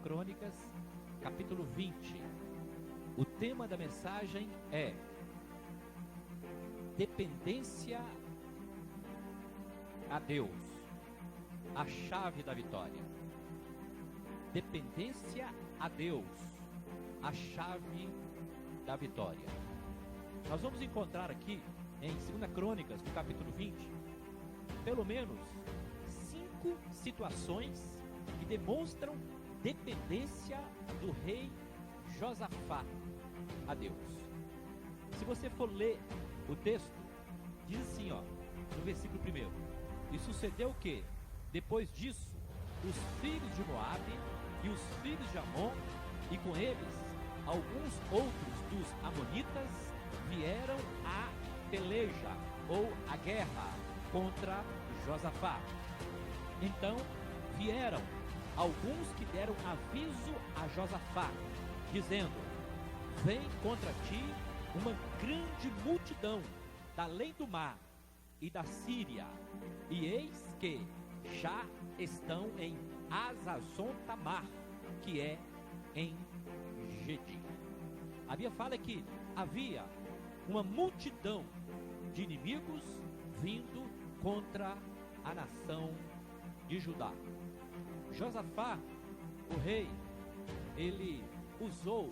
Crônicas, capítulo 20. O tema da mensagem é dependência a Deus, a chave da vitória. Dependência a Deus, a chave da vitória. Nós vamos encontrar aqui em 2 Crônicas, no capítulo 20, pelo menos 5 situações que demonstram dependência do rei Josafá a Deus. Se você for ler o texto, diz assim, no versículo 1: E sucedeu que, depois disso, os filhos de Moabe e os filhos de Amon, e com eles alguns outros dos amonitas, vieram à peleja ou à guerra contra Josafá. Então vieram alguns que deram aviso a Josafá, dizendo: Vem contra ti uma grande multidão da além do mar e da Síria, e eis que já estão em Hazazon-Tamar, que é em Gedi. A Bíblia fala que havia uma multidão de inimigos vindo contra a nação de Judá. Josafá, o rei, ele usou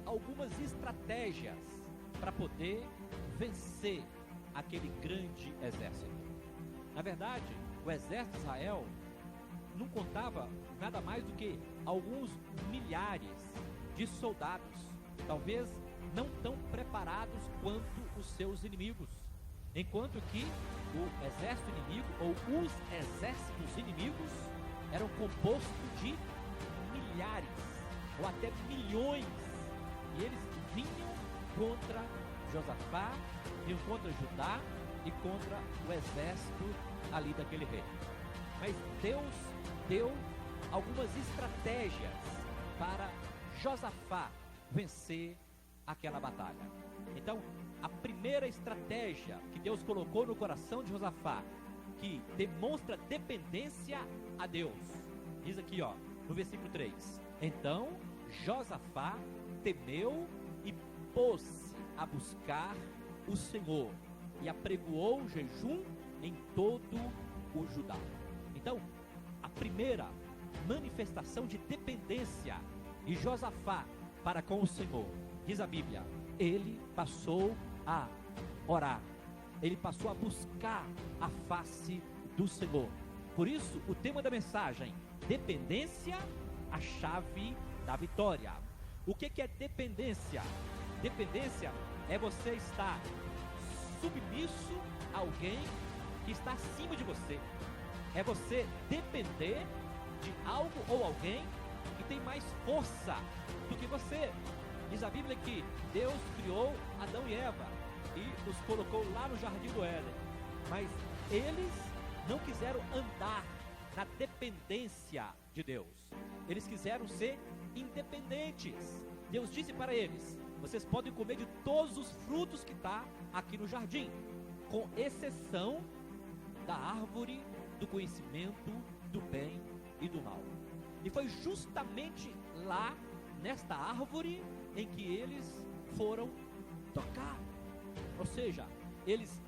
algumas estratégias para poder vencer aquele grande exército. Na verdade, o exército de Israel não contava nada mais do que alguns milhares de soldados, talvez não tão preparados quanto os seus inimigos, enquanto que o exército inimigo, ou os exércitos inimigos, eram compostos de milhares ou até milhões, e eles vinham contra Josafá, vinham contra Judá e contra o exército ali daquele rei. Mas Deus deu algumas estratégias para Josafá vencer aquela batalha. Então, a primeira estratégia que Deus colocou no coração de Josafá, que demonstra dependência a Deus, diz aqui, no versículo 3: Então Josafá temeu e pôs-se a buscar o Senhor, e apregoou jejum em todo o Judá. Então, a primeira manifestação de dependência de Josafá para com o Senhor, diz a Bíblia, ele passou a orar, ele passou a buscar a face do Senhor. Por isso, o tema da mensagem: dependência, a chave da vitória. O que é dependência? Dependência é você estar submisso a alguém que está acima de você. É você depender de algo ou alguém que tem mais força do que você. Diz a Bíblia que Deus criou Adão e Eva e os colocou lá no jardim do Éden, mas eles não quiseram andar na dependência de Deus. Eles quiseram ser independentes. Deus disse para eles: vocês podem comer de todos os frutos que está aqui no jardim, com exceção da árvore do conhecimento do bem e do mal. E foi justamente lá, nesta árvore, em que eles foram tocar. Ou seja, eles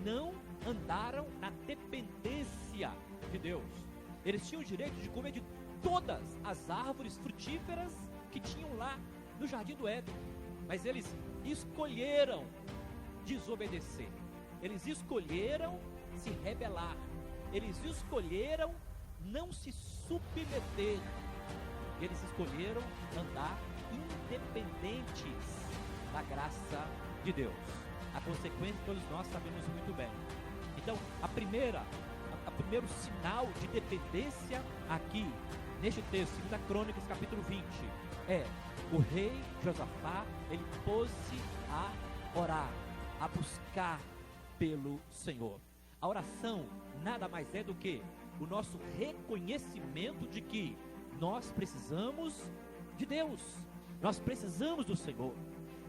não andaram na dependência de Deus. Eles tinham o direito de comer de todas as árvores frutíferas que tinham lá no jardim do Éden, mas eles escolheram desobedecer. Eles escolheram se rebelar. Eles escolheram não se submeter. Eles escolheram andar independentes da graça de Deus. A consequência todos nós sabemos muito bem. Então, o primeiro sinal de dependência aqui, neste texto, 2 Crônicas, capítulo 20, é o rei Josafá, ele pôs-se a orar, a buscar pelo Senhor. A oração nada mais é do que o nosso reconhecimento de que nós precisamos de Deus, nós precisamos do Senhor.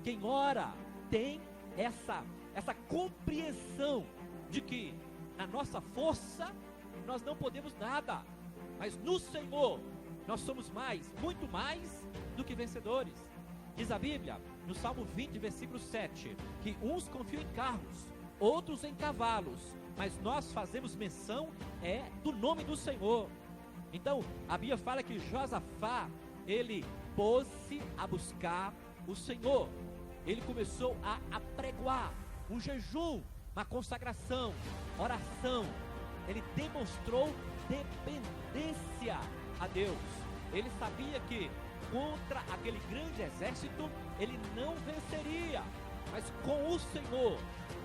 Quem ora tem essa compreensão de que na nossa força nós não podemos nada, mas no Senhor nós somos mais, muito mais do que vencedores. Diz a Bíblia, no Salmo 20, versículo 7, que uns confiam em carros, outros em cavalos, mas nós fazemos menção do nome do Senhor. Então, a Bíblia fala que Josafá, ele pôs-se a buscar o Senhor. Ele começou a apregoar um jejum, uma consagração, oração. Ele demonstrou dependência a Deus. Ele sabia que contra aquele grande exército ele não venceria, mas com o Senhor,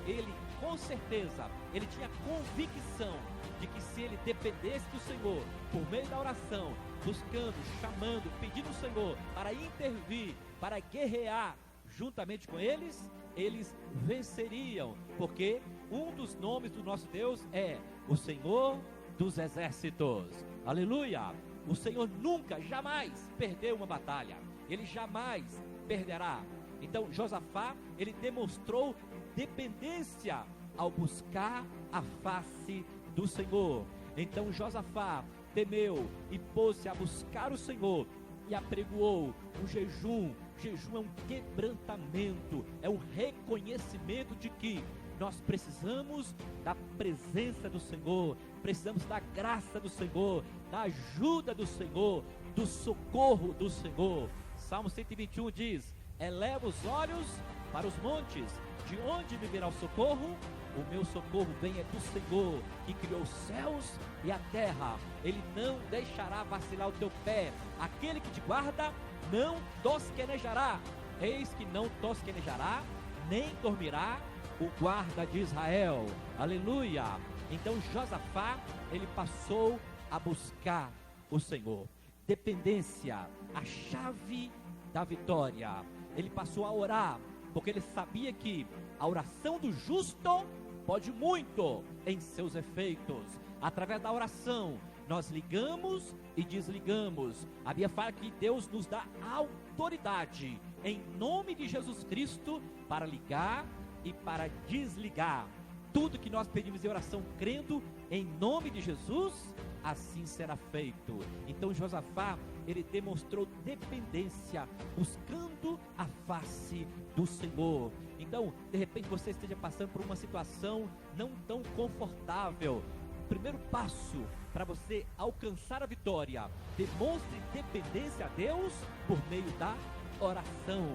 ele com certeza, ele tinha convicção de que se ele dependesse do Senhor, por meio da oração, buscando, chamando, pedindo ao Senhor para intervir, para guerrear juntamente com eles, eles venceriam, porque um dos nomes do nosso Deus é o Senhor dos Exércitos. Aleluia! O Senhor nunca, jamais perdeu uma batalha. Ele jamais perderá. Então Josafá, ele demonstrou dependência ao buscar a face do Senhor. Então Josafá temeu e pôs-se a buscar o Senhor e apregoou um jejum. Jejum é um quebrantamento, é um reconhecimento de que nós precisamos da presença do Senhor, precisamos da graça do Senhor, da ajuda do Senhor, do socorro do Senhor. Salmo 121 diz: eleva os olhos para os montes, de onde me virá o socorro? O meu socorro vem do Senhor, que criou os céus e a terra. Ele não deixará vacilar o teu pé. Aquele que te guarda não tosquenejará. Eis que não tosquenejará, nem dormirá o guarda de Israel. Aleluia! Então Josafá, ele passou a buscar o Senhor. Dependência, a chave da vitória. Ele passou a orar, porque ele sabia que a oração do justo pode muito em seus efeitos. Através da oração, nós ligamos e desligamos. A Bíblia fala que Deus nos dá autoridade, em nome de Jesus Cristo, para ligar e para desligar. Tudo que nós pedimos em oração, crendo em nome de Jesus, assim será feito. Então Josafá, ele demonstrou dependência, buscando a face do Senhor. Então, de repente você esteja passando por uma situação não tão confortável. O primeiro passo para você alcançar a vitória, demonstre dependência a Deus por meio da oração.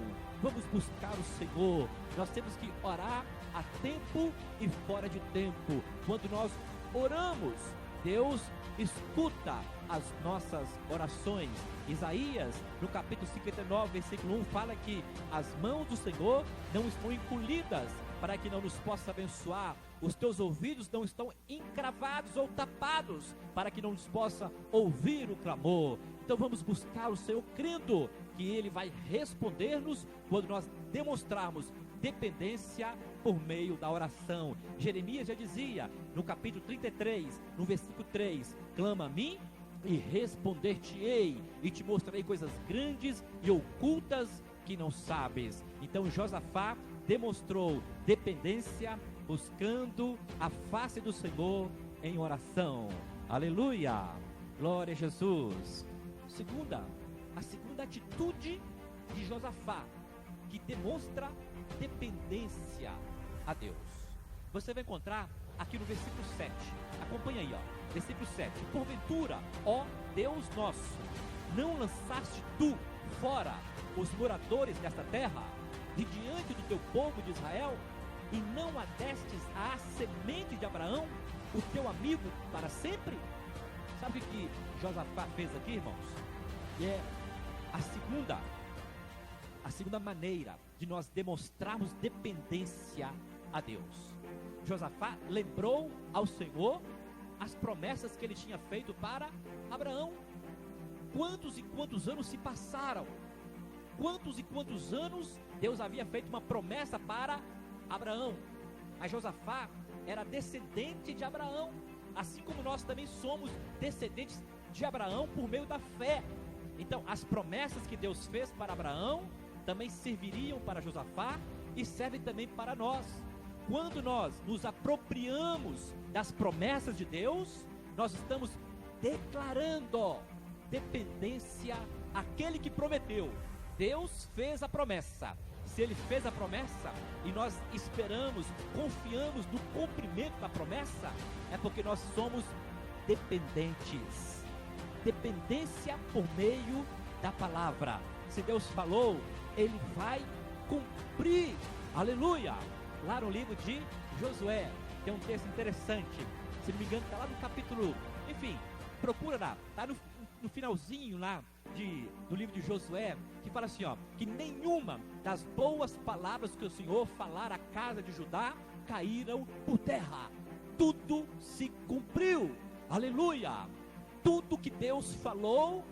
Vamos buscar o Senhor. Nós temos que orar a tempo e fora de tempo. Quando nós oramos, Deus escuta as nossas orações. Isaías, no capítulo 59, versículo 1, fala que as mãos do Senhor não estão encolhidas para que não nos possa abençoar. Os teus ouvidos não estão encravados ou tapados para que não nos possa ouvir o clamor. Então vamos buscar o Senhor, crendo que Ele vai responder-nos quando nós demonstrarmos dependência por meio da oração. Jeremias já dizia, no capítulo 33, no versículo 3, clama a mim e responder-te-ei, e te mostrarei coisas grandes e ocultas que não sabes. Então Josafá demonstrou dependência, buscando a face do Senhor em oração. Aleluia, glória a Jesus. A segunda atitude de Josafá, que demonstra dependência a Deus, você vai encontrar aqui no versículo 7, acompanha aí, versículo 7, porventura, ó Deus nosso, não lançaste tu fora os moradores desta terra, de diante do teu povo de Israel, e não adestes à semente de Abraão, o teu amigo para sempre? Sabe o que Josafá fez aqui, irmãos? E é a segunda maneira de nós demonstrarmos dependência a Deus. Josafá lembrou ao Senhor as promessas que ele tinha feito para Abraão. Quantos e quantos anos se passaram? Quantos e quantos anos Deus havia feito uma promessa para Abraão? Mas Josafá era descendente de Abraão, assim como nós também somos descendentes de Abraão por meio da fé. Então as promessas que Deus fez para Abraão também serviriam para Josafá e servem também para nós. Quando nós nos apropriamos das promessas de Deus, nós estamos declarando dependência àquele que prometeu. Deus fez a promessa. Se Ele fez a promessa e nós esperamos, confiamos no cumprimento da promessa, é porque nós somos dependentes. Dependência por meio da palavra. Se Deus falou, Ele vai cumprir. Aleluia! Lá no livro de Josué, tem um texto interessante. Se não me engano, está lá no capítulo, enfim, procura lá, está no finalzinho lá do livro de Josué, que fala assim, ó, que nenhuma das boas palavras que o Senhor falar à casa de Judá caíram por terra. Tudo se cumpriu. Aleluia! Tudo que Deus falou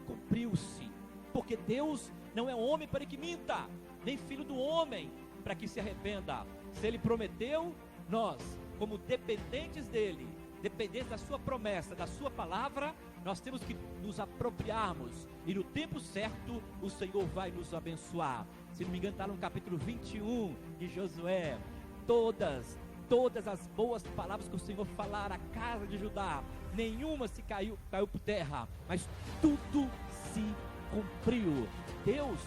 cumpriu-se, porque Deus não é homem para que minta, nem filho do homem para que se arrependa. Se Ele prometeu, nós, como dependentes dEle, dependentes da sua promessa, da sua palavra, nós temos que nos apropriarmos, e no tempo certo o Senhor vai nos abençoar. Se não me engano, está no capítulo 21 de Josué. Todas as boas palavras que o Senhor falar à casa de Judá, nenhuma se caiu por terra, mas tudo se cumpriu. Deus,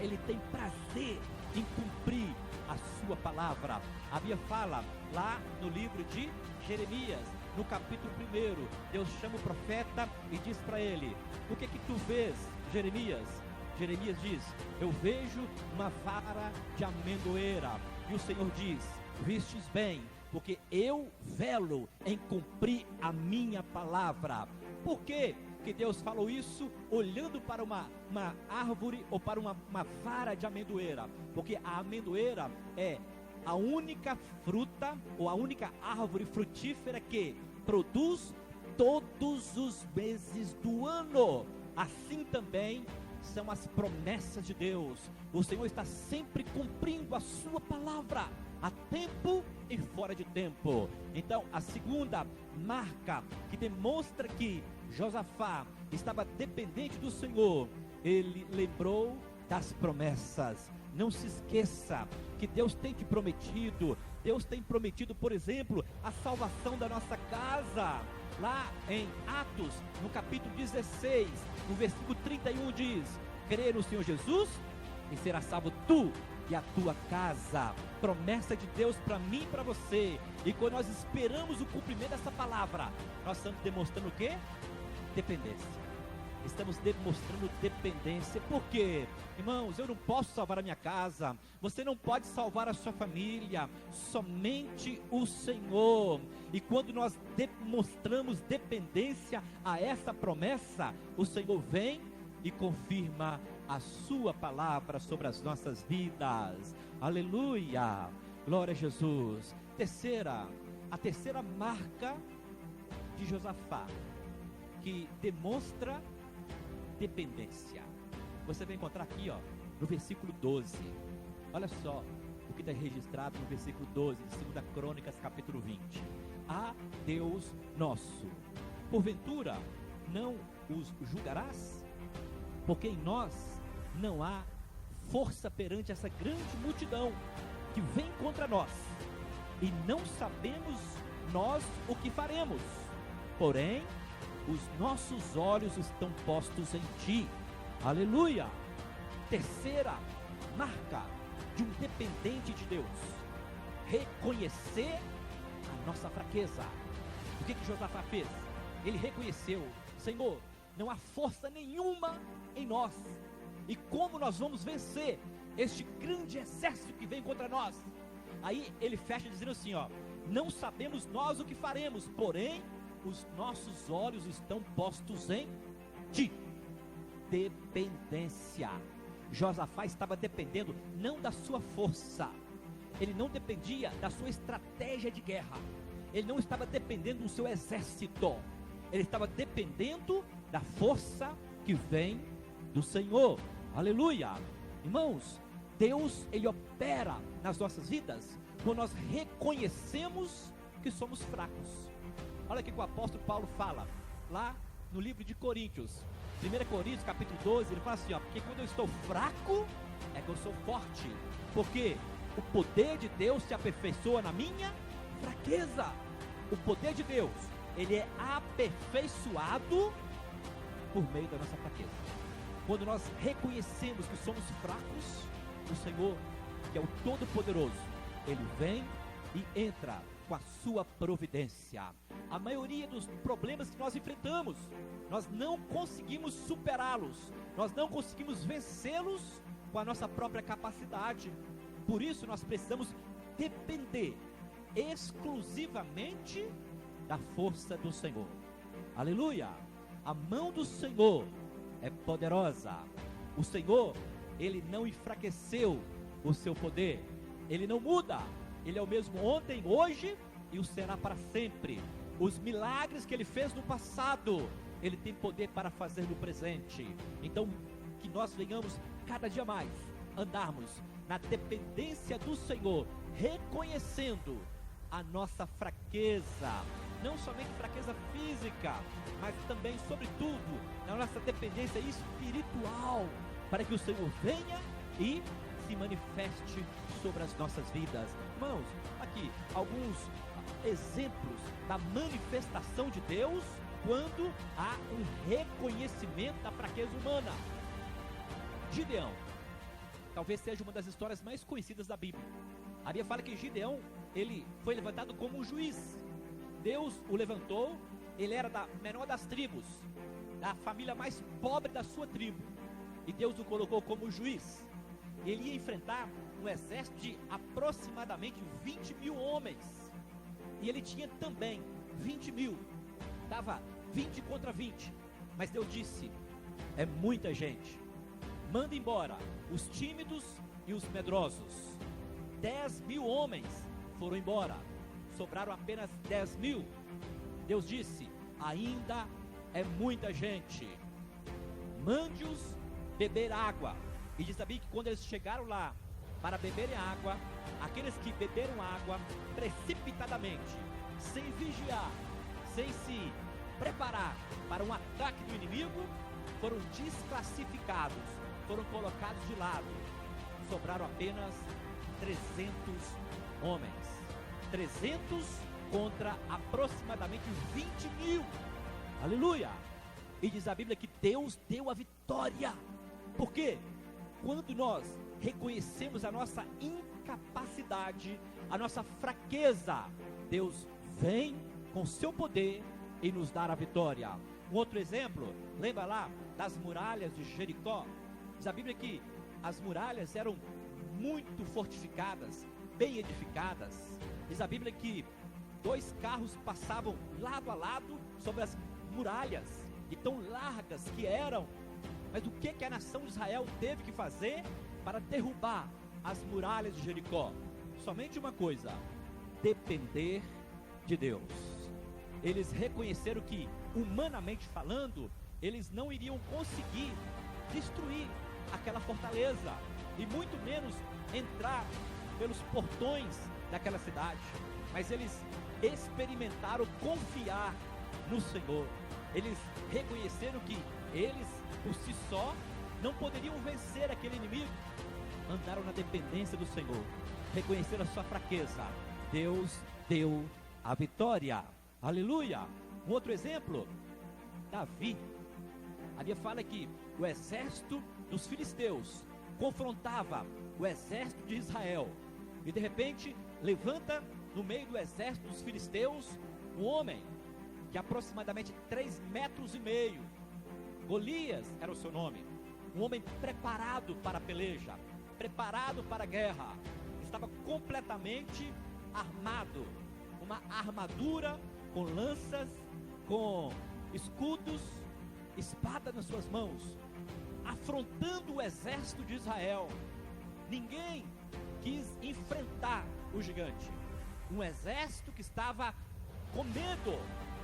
Ele tem prazer em cumprir a sua palavra. A Bíblia fala lá no livro de Jeremias, no capítulo 1, Deus chama o profeta e diz para ele: o que tu vês, Jeremias? Jeremias diz: eu vejo uma vara de amendoeira. E o Senhor diz: vistes bem, porque eu velo em cumprir a minha palavra. Por quê que Deus falou isso olhando para uma árvore ou para uma vara de amendoeira? Porque a amendoeira é a única fruta ou a única árvore frutífera que produz todos os meses do ano. Assim também são as promessas de Deus. O Senhor está sempre cumprindo a sua palavra, a tempo e fora de tempo. Então, a segunda marca que demonstra que Josafá estava dependente do Senhor, ele lembrou das promessas. Não se esqueça que Deus tem te prometido. Deus tem prometido, por exemplo, a salvação da nossa casa. Lá em Atos, no capítulo 16, no versículo 31 diz: crê no Senhor Jesus e será salvo tu e a tua casa. Promessa de Deus para mim e para você. E quando nós esperamos o cumprimento dessa palavra, nós estamos demonstrando o quê? Dependência. Estamos demonstrando dependência. Por quê? Irmãos, eu não posso salvar a minha casa, você não pode salvar a sua família, somente o Senhor. E quando nós demonstramos dependência a essa promessa, o Senhor vem e confirma a sua palavra sobre as nossas vidas. Aleluia, glória a Jesus. A terceira marca de Josafá, que demonstra dependência, você vai encontrar aqui, no versículo 12. Olha só o que está registrado no versículo 12 de 2 Crônicas, capítulo 20. A Deus nosso, porventura não os julgarás? Porque em nós não há força perante essa grande multidão que vem contra nós, e não sabemos nós o que faremos. Porém, os nossos olhos estão postos em ti. Aleluia! Terceira marca de um dependente de Deus: reconhecer a nossa fraqueza. O que Josafá fez? Ele reconheceu: Senhor, não há força nenhuma em nós, e como nós vamos vencer este grande exército que vem contra nós? Aí ele fecha dizendo assim, não sabemos nós o que faremos, porém os nossos olhos estão postos em ti. Dependência. Josafá estava dependendo não da sua força, ele não dependia da sua estratégia de guerra, ele não estava dependendo do seu exército, ele estava dependendo da força que vem do Senhor. Aleluia. Irmãos, Deus, Ele opera nas nossas vidas quando nós reconhecemos que somos fracos. Olha o que o apóstolo Paulo fala lá no livro de Coríntios, 1 Coríntios capítulo 12, ele fala assim, porque quando eu estou fraco, é que eu sou forte, porque o poder de Deus se aperfeiçoa na minha fraqueza. O poder de Deus, ele é aperfeiçoado por meio da nossa fraqueza. Quando nós reconhecemos que somos fracos, o Senhor, que é o Todo-Poderoso, Ele vem e entra com a sua providência. A maioria dos problemas que nós enfrentamos, nós não conseguimos superá-los, nós não conseguimos vencê-los com a nossa própria capacidade. Por isso nós precisamos depender exclusivamente da força do Senhor. Aleluia! A mão do Senhor é poderosa. O Senhor, Ele não enfraqueceu o seu poder. Ele não muda. Ele é o mesmo ontem, hoje e o será para sempre. Os milagres que Ele fez no passado, Ele tem poder para fazer no presente. Então, que nós venhamos cada dia mais andarmos na dependência do Senhor, reconhecendo a nossa fraqueza, não somente fraqueza física, mas também, sobretudo, na nossa dependência espiritual, para que o Senhor venha e se manifeste sobre as nossas vidas. Irmãos, aqui alguns exemplos da manifestação de Deus quando há um reconhecimento da fraqueza humana. Gideão, talvez seja uma das histórias mais conhecidas da Bíblia. A Bíblia fala que Gideão, ele foi levantado como um juiz. Deus o levantou, ele era da menor das tribos, da família mais pobre da sua tribo, e Deus o colocou como juiz. Ele ia enfrentar um exército de aproximadamente 20 mil homens, e ele tinha também 20 mil, estava 20 contra 20, mas Deus disse: é muita gente, manda embora os tímidos e os medrosos. 10 mil homens foram embora, sobraram apenas 10 mil. Deus disse: ainda é muita gente, mande-os beber água. E diz a Bíblia que quando eles chegaram lá para beberem água, aqueles que beberam água precipitadamente, sem vigiar, sem se preparar para um ataque do inimigo, foram desclassificados, foram colocados de lado. Sobraram apenas 300 homens. 300 contra aproximadamente 20 mil. Aleluia! E diz a Bíblia que Deus deu a vitória. Por quê? Quando nós reconhecemos a nossa incapacidade, a nossa fraqueza, Deus vem com seu poder e nos dá a vitória. Um outro exemplo, lembra lá das muralhas de Jericó? Diz a Bíblia que as muralhas eram muito fortificadas, bem edificadas. Diz a Bíblia que 2 carros passavam lado a lado sobre as muralhas, e tão largas que eram. Mas o que a nação de Israel teve que fazer para derrubar as muralhas de Jericó? Somente uma coisa: depender de Deus. Eles reconheceram que, humanamente falando, eles não iriam conseguir destruir aquela fortaleza, e muito menos entrar pelos portões daquela cidade. Mas eles experimentaram confiar no Senhor. Eles reconheceram que eles, por si só, não poderiam vencer aquele inimigo. Andaram na dependência do Senhor, reconheceram a sua fraqueza. Deus deu a vitória. Aleluia! Um outro exemplo, Davi. A Bíblia fala que o exército dos filisteus confrontava o exército de Israel, e de repente levanta no meio do exército dos filisteus um homem de aproximadamente 3,5 metros. Golias era o seu nome. Um homem preparado para a peleja, preparado para a guerra. Estava completamente armado, uma armadura com lanças, com escudos, espada nas suas mãos, afrontando o exército de Israel. Ninguém quis enfrentar o gigante. Um exército que estava com medo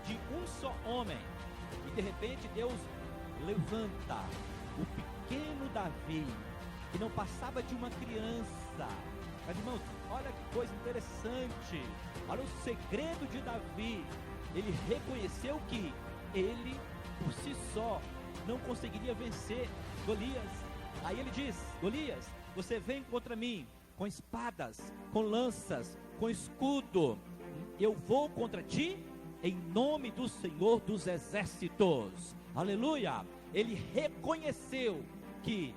de um só homem. E de repente Deus levanta o pequeno Davi, que não passava de uma criança. Mas, irmãos, olha que coisa interessante. Olha o segredo de Davi. Ele reconheceu que ele, por si só, não conseguiria vencer Golias. Aí ele diz: Golias, você vem contra mim com espadas, com lanças, com escudo. Eu vou contra ti em nome do Senhor dos exércitos. Aleluia! ele reconheceu que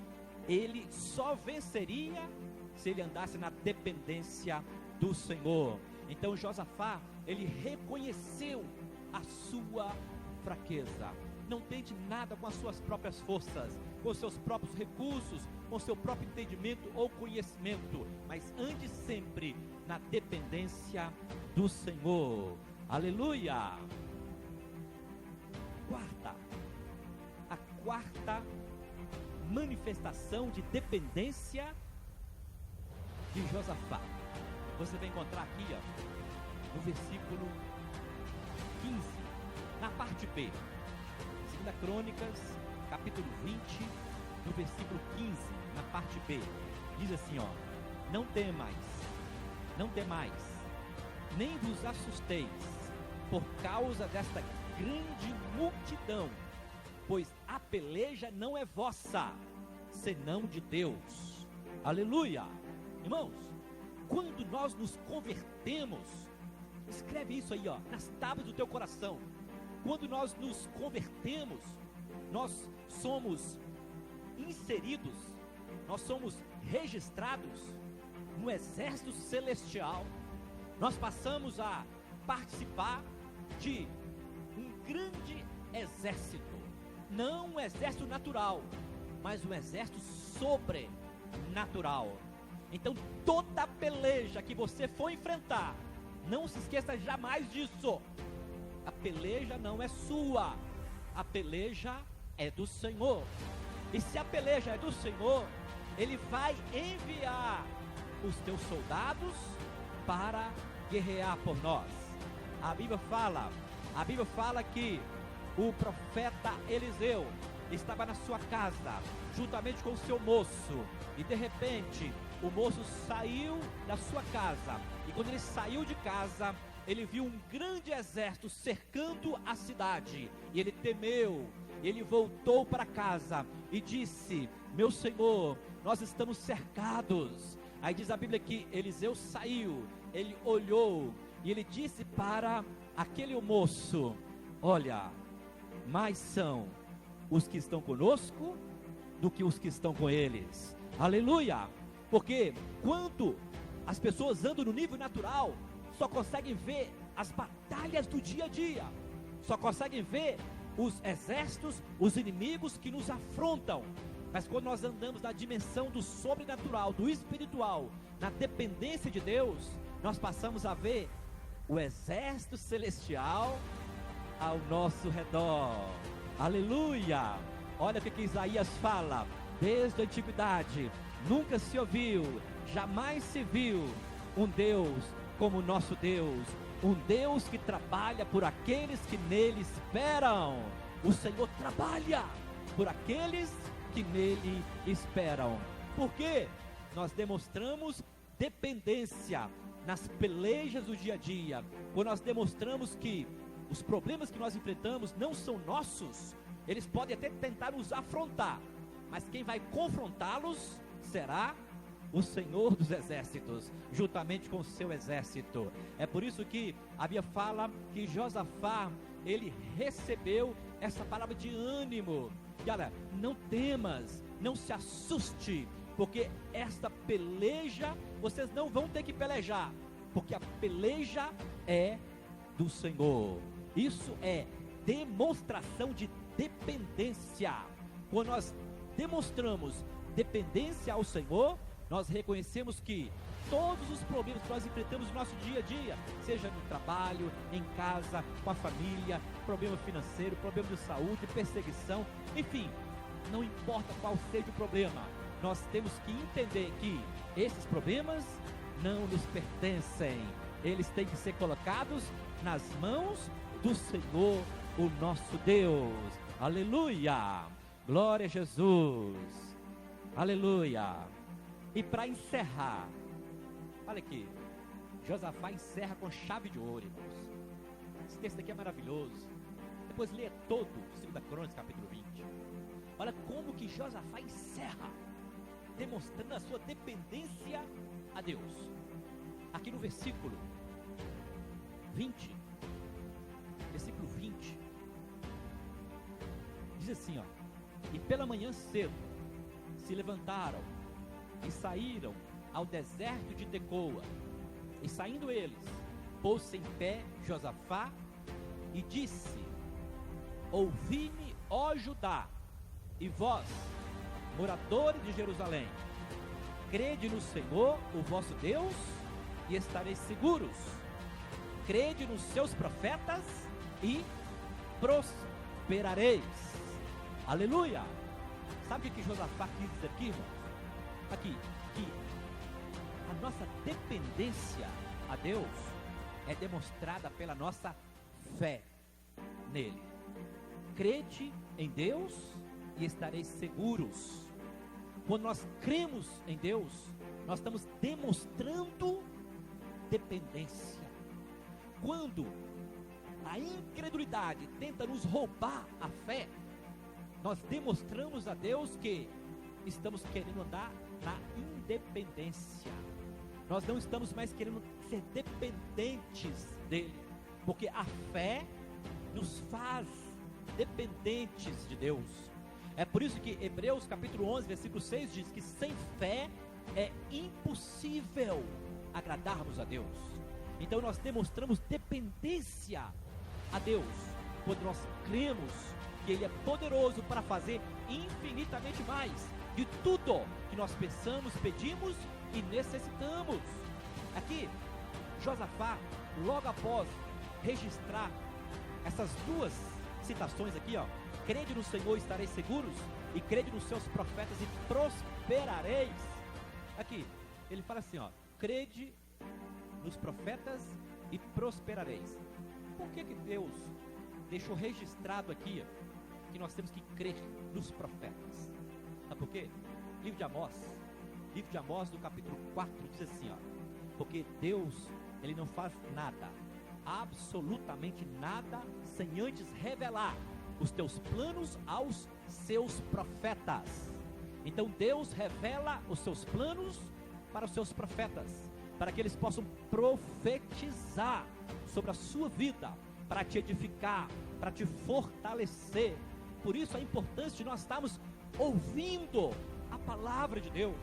ele só venceria se ele andasse na dependência do Senhor. Então Josafá, ele reconheceu a sua fraqueza. Não tente nada com as suas próprias forças, com os seus próprios recursos, com o seu próprio entendimento ou conhecimento, mas ande sempre na dependência do Senhor. Aleluia! A quarta manifestação de dependência de Josafá, você vai encontrar aqui, no versículo 15, na parte B, 2 Crônicas, capítulo 20, no versículo 15, na parte B, diz assim, não temais, nem vos assusteis, por causa desta grande multidão, pois a peleja não é vossa, senão de Deus. Aleluia! Irmãos, quando nós nos convertemos, escreve isso aí, nas tábuas do teu coração. Quando nós nos convertemos, nós somos inseridos, nós somos registrados no exército celestial. Nós passamos a participar de um grande exército, não um exército natural, mas um exército sobrenatural. Então toda peleja que você for enfrentar, não se esqueça jamais disso. A peleja não é sua, a peleja é do Senhor. E se a peleja é do Senhor, Ele vai enviar os teus soldados para guerrear por nós. A Bíblia fala que o profeta Eliseu estava na sua casa, juntamente com o seu moço, e de repente o moço saiu da sua casa, e quando ele saiu de casa, ele viu um grande exército cercando a cidade, e ele temeu, ele voltou para casa e disse: meu senhor, nós estamos cercados. Aí diz a Bíblia que Eliseu saiu, ele olhou, e ele disse para aquele moço: olha, mais são os que estão conosco do que os que estão com eles. Aleluia! Porque quando as pessoas andam no nível natural, só conseguem ver as batalhas do dia a dia, só conseguem ver os exércitos, os inimigos que nos afrontam. Mas quando nós andamos na dimensão do sobrenatural, do espiritual, na dependência de Deus, nós passamos a ver o exército celestial ao nosso redor. Aleluia! Olha o que Isaías fala: desde a antiguidade nunca se ouviu, jamais se viu um Deus como o nosso Deus, um Deus que trabalha por aqueles que nele esperam. O Senhor trabalha por aqueles que nele esperam. Por quê? Nós demonstramos dependência nas pelejas do dia a dia, quando nós demonstramos que os problemas que nós enfrentamos não são nossos. Eles podem até tentar nos afrontar, mas quem vai confrontá-los será o Senhor dos exércitos, juntamente com o seu exército. É por isso que a Bíblia fala que Josafá, ele recebeu essa palavra de ânimo, que olha, não temas, não se assuste, porque esta peleja, vocês não vão ter que pelejar, porque a peleja é do Senhor. Isso é demonstração de dependência. Quando nós demonstramos dependência ao Senhor, nós reconhecemos que todos os problemas que nós enfrentamos no nosso dia a dia, seja no trabalho, em casa, com a família, problema financeiro, problema de saúde, perseguição, enfim, não importa qual seja o problema, nós temos que entender que esses problemas não nos pertencem, eles têm que ser colocados nas mãos do Senhor, o nosso Deus. Aleluia! Glória a Jesus! Aleluia! E para encerrar, olha aqui, Josafá encerra com chave de ouro, irmãos. Esse texto aqui é maravilhoso. Depois leia todo 2 Crônicas, capítulo 20. Olha como que Josafá encerra, demonstrando a sua dependência a Deus. Aqui no versículo 20, diz assim, E pela manhã cedo se levantaram e saíram ao deserto de Tecoa. E saindo eles, pôs-se em pé Josafá e disse: ouvi-me, ó Judá, e vós, moradores de Jerusalém, crede no Senhor, o vosso Deus, e estareis seguros. Crede nos seus profetas e prosperareis. Aleluia! Sabe o que Josafá quis dizer aqui, irmãos? Aqui, que a nossa dependência a Deus é demonstrada pela nossa fé nele. Crede em Deus e estareis seguros. Quando nós cremos em Deus, nós estamos demonstrando dependência. Quando a incredulidade tenta nos roubar a fé, nós demonstramos a Deus que estamos querendo andar na independência. Nós não estamos mais querendo ser dependentes dele, porque a fé nos faz dependentes de Deus. É por isso que Hebreus capítulo 11, versículo 6 diz que sem fé é impossível agradarmos a Deus. Então nós demonstramos dependência a Deus quando nós cremos que Ele é poderoso para fazer infinitamente mais de tudo que nós pensamos, pedimos e necessitamos. Aqui, Josafá, logo após registrar essas duas citações aqui, crede no Senhor e estareis seguros, e crede nos seus profetas e prosperareis. Aqui, ele fala assim, crede nos profetas e prosperareis. Por que Deus deixou registrado aqui que nós temos que crer nos profetas? Sabe por quê? Livro de Amós do capítulo 4 diz assim, porque Deus, Ele não faz nada, absolutamente nada, sem antes revelar os teus planos aos seus profetas. Então Deus revela os seus planos para os seus profetas, para que eles possam profetizar sobre a sua vida, para te edificar, para te fortalecer. Por isso a importância de nós estarmos ouvindo a palavra de Deus.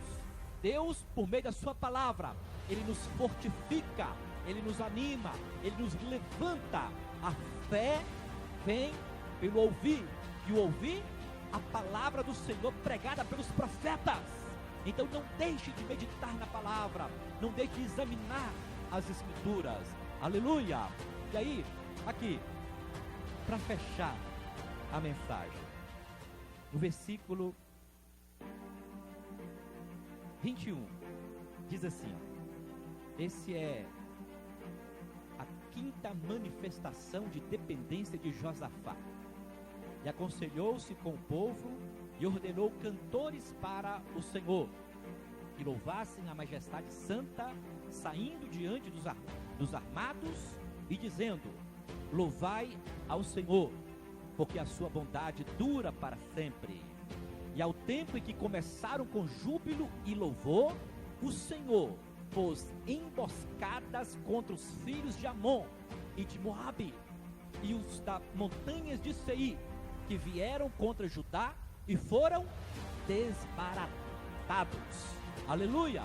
Deus, por meio da sua palavra, Ele nos fortifica, Ele nos anima, Ele nos levanta. A fé vem pelo ouvir, e o ouvir a palavra do Senhor pregada pelos profetas. Então não deixe de meditar na palavra, não deixe de examinar as escrituras. Aleluia! E aí, aqui, para fechar a mensagem, no versículo 21, diz assim, esse é a quinta manifestação de dependência de Josafá. E aconselhou-se com o povo e ordenou cantores para o Senhor, que louvassem a majestade santa, saindo diante dos armados e dizendo: louvai ao Senhor, porque a sua bondade dura para sempre. E ao tempo em que começaram com júbilo e louvor, o Senhor pôs emboscadas contra os filhos de Amon e de Moabe, e os das montanhas de Seir, que vieram contra Judá e foram desbaratados. Aleluia!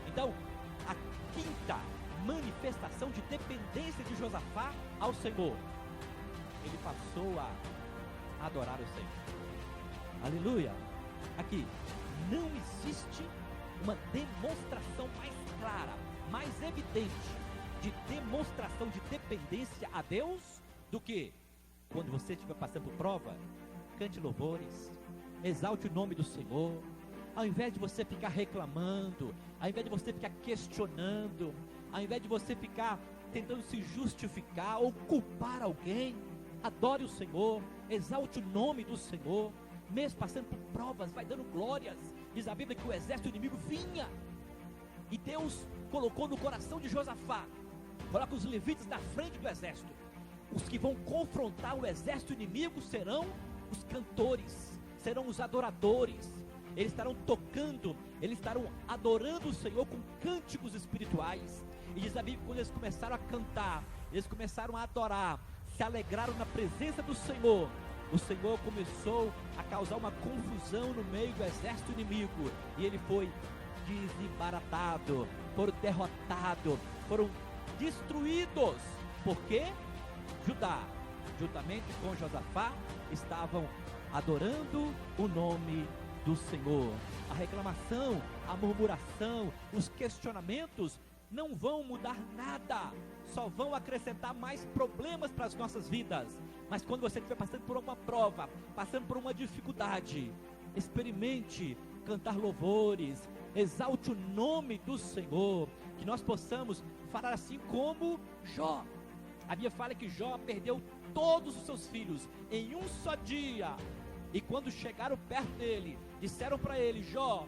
Então, a quinta manifestação de dependência de Josafá ao Senhor, ele passou a adorar o Senhor. Aleluia! Aqui, não existe uma demonstração mais clara, mais evidente de demonstração de dependência a Deus do que quando você estiver passando por prova, cante louvores, exalte o nome do Senhor. Ao invés de você ficar reclamando, ao invés de você ficar questionando, ao invés de você ficar tentando se justificar ou culpar alguém, adore o Senhor, exalte o nome do Senhor. Mesmo passando por provas, vai dando glórias. Diz a Bíblia que o exército inimigo vinha, e Deus colocou no coração de Josafá, coloca os levitas na frente do exército. Os que vão confrontar o exército inimigo serão os cantores, serão os adoradores. Eles estarão tocando, eles estarão adorando o Senhor com cânticos espirituais. E diz a Bíblia que quando eles começaram a cantar, eles começaram a adorar, se alegraram na presença do Senhor, o Senhor começou a causar uma confusão no meio do exército inimigo, e ele foi desbaratado, foram derrotados, foram destruídos. Por quê? Judá, juntamente com Josafá, estavam adorando o nome do Senhor. A reclamação, a murmuração, os questionamentos não vão mudar nada, só vão acrescentar mais problemas para as nossas vidas. Mas quando você estiver passando por uma prova, passando por uma dificuldade, experimente cantar louvores, exalte o nome do Senhor, que nós possamos falar assim como Jó. A Bíblia fala que Jó perdeu todos os seus filhos em um só dia, e quando chegaram perto dele, disseram para ele: Jó,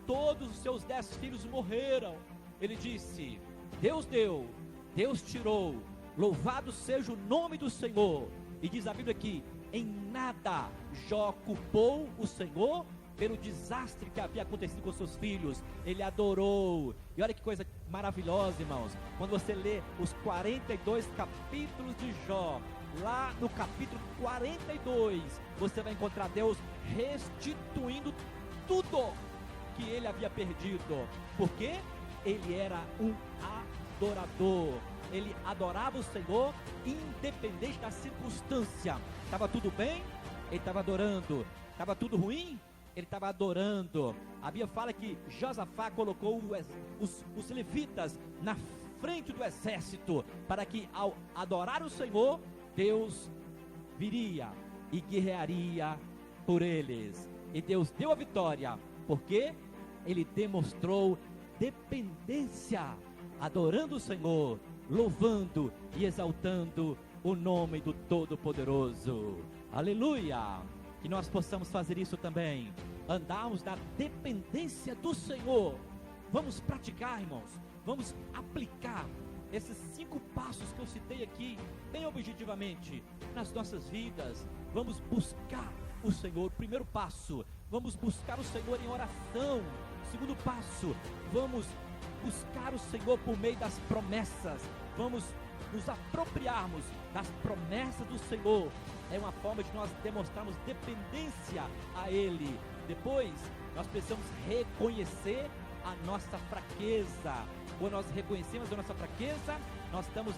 todos os seus 10 filhos morreram. Ele disse: Deus deu, Deus tirou, louvado seja o nome do Senhor. E diz a Bíblia que em nada Jó culpou o Senhor pelo desastre que havia acontecido com seus filhos. Ele adorou. E olha que coisa maravilhosa, irmãos, quando você lê os 42 capítulos de Jó, lá no capítulo 42, você vai encontrar Deus restituindo tudo que ele havia perdido, porque ele era um adorador. Ele adorava o Senhor independente da circunstância. Estava tudo bem? Ele estava adorando. Estava tudo ruim? Ele estava adorando. A Bíblia fala que Josafá colocou os levitas na frente do exército, para que ao adorar o Senhor, Deus viria e guerrearia por eles. E Deus deu a vitória, porque ele demonstrou dependência, adorando o Senhor, louvando e exaltando o nome do Todo-Poderoso. Aleluia! Que nós possamos fazer isso também, andarmos na dependência do Senhor. Vamos praticar, irmãos, vamos aplicar esses 5 passos que eu citei aqui, bem objetivamente, nas nossas vidas. Vamos buscar o Senhor. Primeiro passo, vamos buscar o Senhor em oração. Segundo passo, vamos buscar o Senhor por meio das promessas. Vamos nos apropriarmos das promessas do Senhor. É uma forma de nós demonstrarmos dependência a Ele. Depois, nós precisamos reconhecer a nossa fraqueza. Quando nós reconhecemos a nossa fraqueza, nós estamos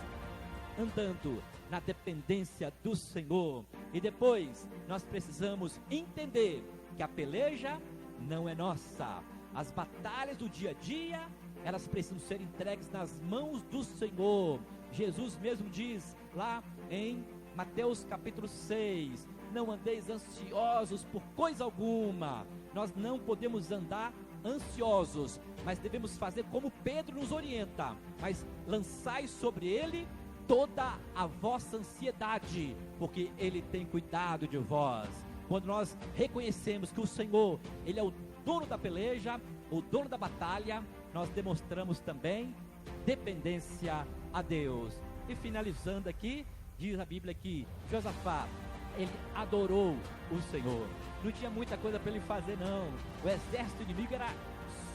andando na dependência do Senhor. E depois, nós precisamos entender que a peleja não é nossa. As batalhas do dia a dia, elas precisam ser entregues nas mãos do Senhor. Jesus mesmo diz lá em Mateus capítulo 6, não andeis ansiosos por coisa alguma. Nós não podemos andar ansiosos, mas devemos fazer como Pedro nos orienta: mas lançai sobre ele toda a vossa ansiedade, porque ele tem cuidado de vós. Quando nós reconhecemos que o Senhor, ele é o dono da peleja, o dono da batalha, nós demonstramos também dependência a Deus. E finalizando aqui, diz a Bíblia que Josafá, ele adorou o Senhor. Não tinha muita coisa para ele fazer, não. O exército inimigo era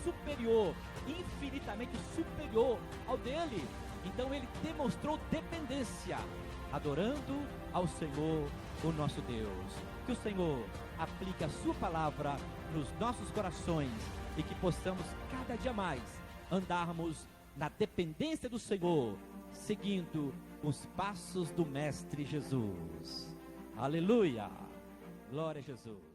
superior, infinitamente superior ao dele. Então ele demonstrou dependência, adorando ao Senhor, o nosso Deus. Que o Senhor aplique a sua palavra nos nossos corações e que possamos cada dia mais andarmos na dependência do Senhor, seguindo os passos do Mestre Jesus. Aleluia! Glória a Jesus.